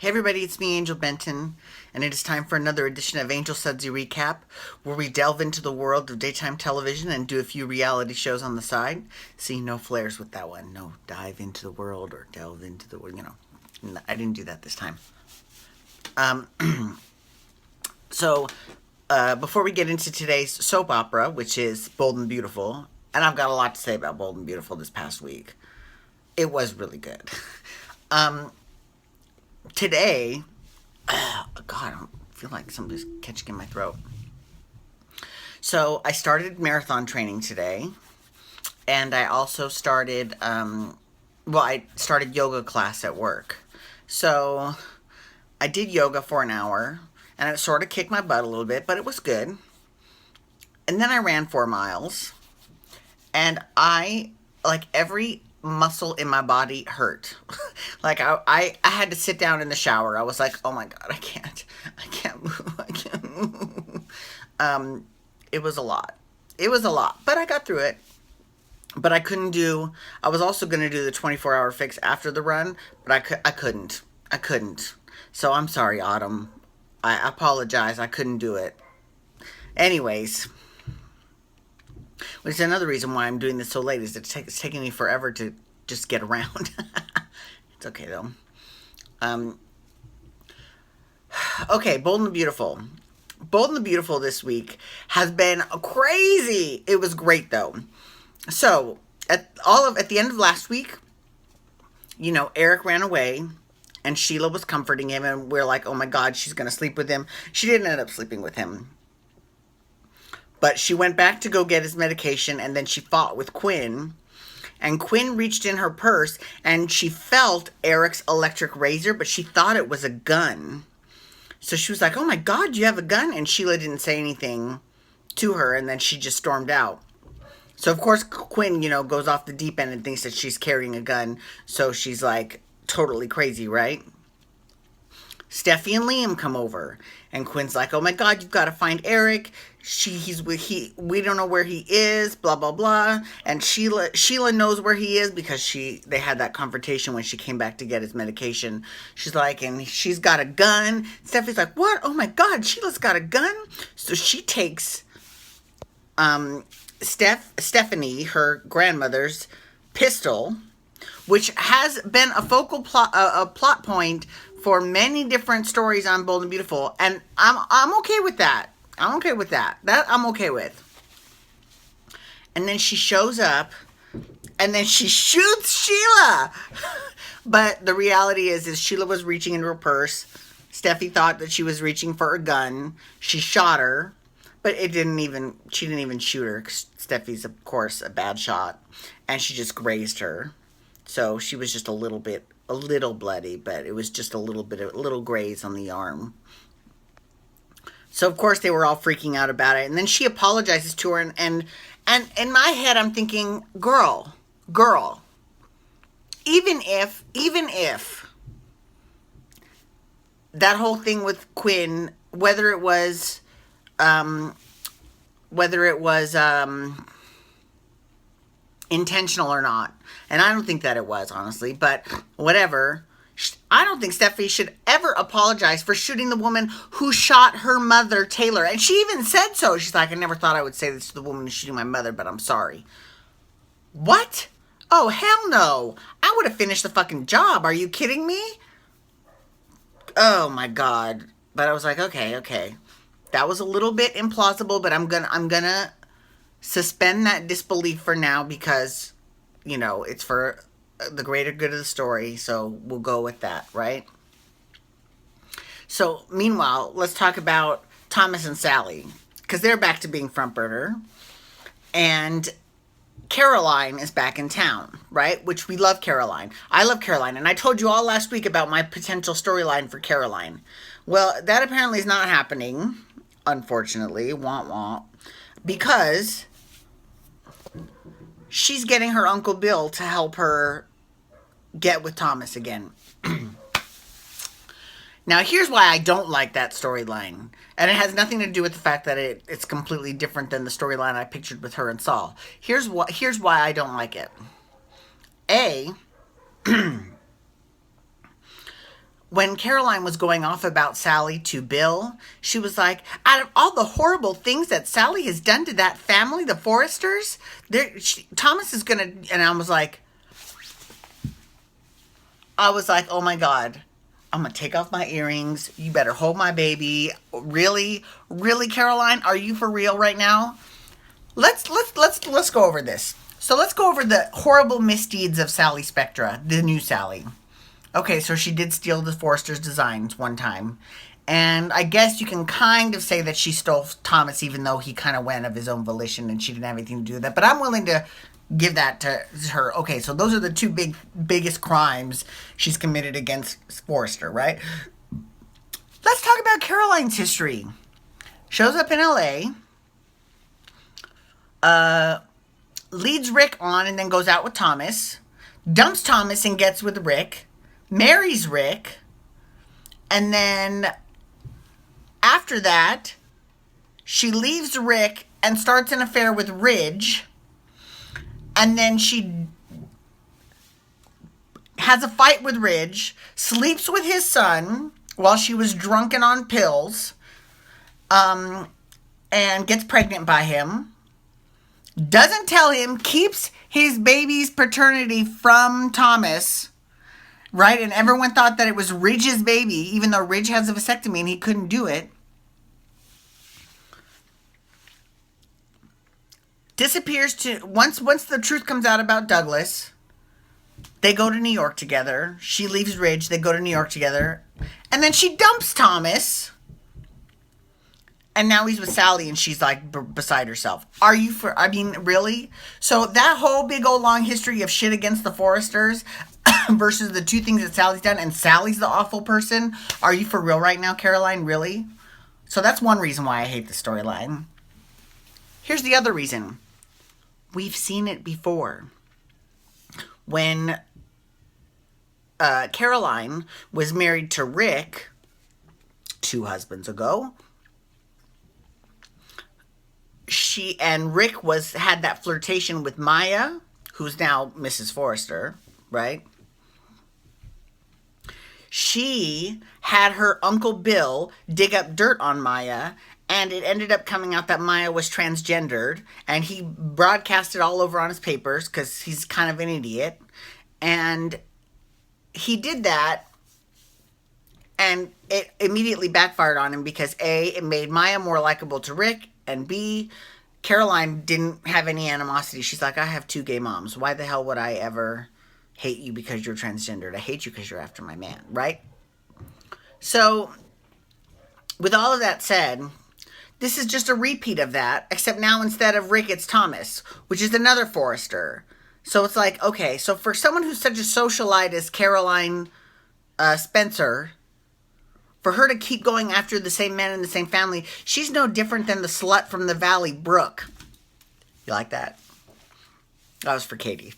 Hey everybody, it's me, Angel Benton, and it is time for another edition of Angel Sudsy Recap, where we delve into the world of daytime television and do a few reality shows on the side. See, no flares with that one. No dive into the world or delve into the world, I didn't do that this time. Um, so, before we get into today's soap opera, which is Bold and Beautiful, and I've got a lot to say about Bold and Beautiful this past week. It was really good. Um, Today, God, I feel like somebody's catching in my throat. So I started marathon training today, and I also started, I started yoga class at work. So I did yoga for an hour, and it sort of kicked my butt a little bit, but it was good. And then I ran 4 miles, and like every muscle in my body hurt. Like I had to sit down in the shower. I was like, oh my God, I can't move, I can't move. It was a lot. It was a lot, but I got through it. But I was also going to do the 24-hour fix after the run, but I couldn't. So I'm sorry, Autumn. I apologize. I couldn't do it. Anyways, which is another reason why I'm doing this so late, is it's taking me forever to just get around. It's okay, though. Um, okay, Bold and the Beautiful. Bold and the Beautiful this week has been crazy. It was great, though. So, at the end of last week, Eric ran away, and Sheila was comforting him, and we're like, oh my God, she's going to sleep with him. She didn't end up sleeping with him. But she went back to go get his medication, and then she fought with Quinn. And Quinn reached in her purse, and she felt Eric's electric razor, but she thought it was a gun. So she was like, oh my God, you have a gun? And Sheila didn't say anything to her, and then she just stormed out. So, of course, Quinn, goes off the deep end and thinks that she's carrying a gun. So she's like totally crazy, right? Steffy and Liam come over, and Quinn's like, oh my God, you've got to find Eric. We don't know where he is, blah, blah, blah. And Sheila knows where he is because they had that confrontation when she came back to get his medication. She's like, and she's got a gun. Steffy's like, what? Oh my God, Sheila's got a gun? So she takes, Stephanie, her grandmother's pistol, which has been a focal plot point for many different stories on Bold and Beautiful, and I'm okay with that. I'm okay with that. That I'm okay with. And then she shows up, and then she shoots Sheila. But the reality is Sheila was reaching into her purse. Steffi thought that she was reaching for a gun. She shot her, but she didn't even shoot her. Steffi's, of course, a bad shot, and she just grazed her. So she was just a little bloody, but it was just a little graze on the arm. So of course they were all freaking out about it, and then she apologizes to her, and in my head I'm thinking, girl, even if that whole thing with Quinn, whether it was intentional or not. And I don't think that it was, honestly, but whatever. I don't think Steffi should ever apologize for shooting the woman who shot her mother, Taylor. And she even said so. She's like, I never thought I would say this to the woman who's shooting my mother, but I'm sorry. What? Oh, hell no. I would have finished the fucking job. Are you kidding me? Oh my God. But I was like, okay. That was a little bit implausible, but I'm gonna suspend that disbelief for now because, it's for the greater good of the story, so we'll go with that, right? So, meanwhile, let's talk about Thomas and Sally, because they're back to being front burner, and Caroline is back in town, right? Which we love Caroline. I love Caroline, and I told you all last week about my potential storyline for Caroline. Well, that apparently is not happening, unfortunately, because she's getting her Uncle Bill to help her get with Thomas again. Now, here's why I don't like that storyline. And it has nothing to do with the fact that it's completely different than the storyline I pictured with her and Saul. Here's why I don't like it. A, when Caroline was going off about Sally to Bill, she was like, out of all the horrible things that Sally has done to that family, the Forresters, Thomas is gonna, and I was like, oh my God, I'm gonna take off my earrings. You better hold my baby. Really, really, Caroline, are you for real right now? Let's go over this. So let's go over the horrible misdeeds of Sally Spectra, the new Sally. Okay, so she did steal the Forrester's designs one time. And I guess you can kind of say that she stole Thomas, even though he kind of went of his own volition and she didn't have anything to do with that. But I'm willing to give that to her. Okay, so those are the two biggest crimes she's committed against Forrester, right? Let's talk about Caroline's history. Shows up in LA. Leads Rick on and then goes out with Thomas. Dumps Thomas and gets with Rick. Marries Rick. And then after that, she leaves Rick and starts an affair with Ridge. And then she has a fight with Ridge, sleeps with his son while she was drunken on pills, and gets pregnant by him. Doesn't tell him, keeps his baby's paternity from Thomas, right? And everyone thought that it was Ridge's baby, even though Ridge has a vasectomy and he couldn't do it. Disappears to, once the truth comes out about Douglas, they go to New York together. She leaves Ridge, they go to New York together. And then she dumps Thomas. And now he's with Sally and she's like beside herself. Really? So that whole big old long history of shit against the Forresters versus the two things that Sally's done, and Sally's the awful person. Are you for real right now, Caroline? Really? So that's one reason why I hate the storyline. Here's the other reason. We've seen it before. When Caroline was married to Rick 2 husbands ago, she and Rick had that flirtation with Maya, who's now Mrs. Forrester, right? She had her Uncle Bill dig up dirt on Maya, and it ended up coming out that Maya was transgendered, and he broadcast it all over on his papers because he's kind of an idiot. And he did that, and it immediately backfired on him because A, it made Maya more likable to Rick, and B, Caroline didn't have any animosity. She's like, I have 2 gay moms. Why the hell would I ever hate you because you're transgendered? I hate you because you're after my man, right? So, with all of that said, this is just a repeat of that, except now instead of Rick, it's Thomas, which is another Forrester. So it's like, okay, so for someone who's such a socialite as Caroline Spencer, for her to keep going after the same man in the same family, she's no different than the slut from the Valley, Brooke. You like that? That was for Katie.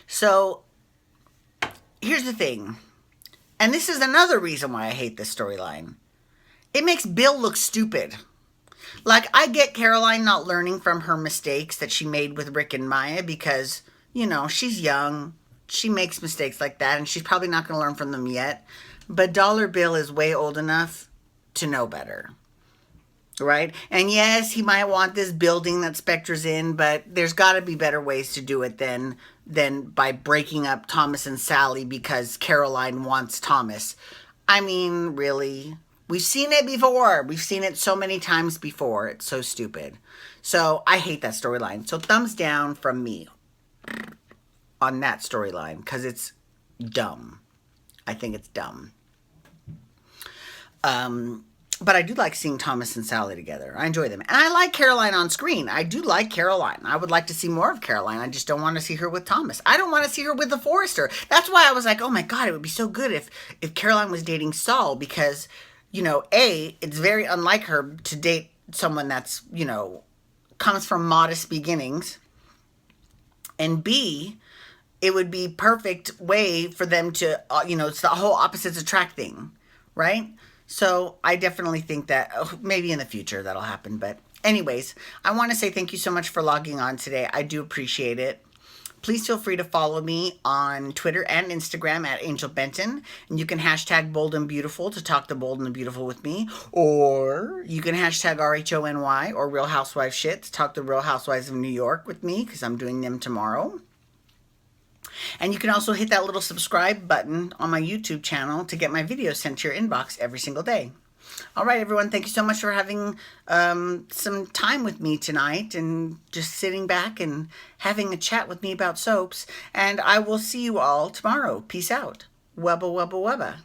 So, here's the thing. And this is another reason why I hate this storyline. It makes Bill look stupid. Like, I get Caroline not learning from her mistakes that she made with Rick and Maya because, you know, she's young. She makes mistakes like that, and she's probably not going to learn from them yet. But Dollar Bill is way old enough to know better, right? And yes, he might want this building that Spectra's in, but there's got to be better ways to do it than by breaking up Thomas and Sally because Caroline wants Thomas. I mean, really? We've seen it before. We've seen it so many times before. It's so stupid. So I hate that storyline. So thumbs down from me on that storyline because it's dumb. I think it's dumb. But I do like seeing Thomas and Sally together. I enjoy them. And I like Caroline on screen. I do like Caroline. I would like to see more of Caroline. I just don't want to see her with Thomas. I don't want to see her with the Forrester. That's why I was like, oh my God, it would be so good if Caroline was dating Saul because, you know, A, it's very unlike her to date someone that's, you know, comes from modest beginnings. And B, it would be perfect way for them to, you know, it's the whole opposites attract thing, right? So I definitely think that maybe in the future that'll happen. But anyways, I want to say thank you so much for logging on today. I do appreciate it. Please feel free to follow me on Twitter and Instagram at Angel Benton. And you can hashtag Bold and Beautiful to talk to Bold and Beautiful with me. Or you can hashtag RHONY or Real Housewives Shit to talk to Real Housewives of New York with me, because I'm doing them tomorrow. And you can also hit that little subscribe button on my YouTube channel to get my videos sent to your inbox every single day. All right, everyone, thank you so much for having some time with me tonight and just sitting back and having a chat with me about soaps. And I will see you all tomorrow. Peace out. Wubba, wubba, wubba.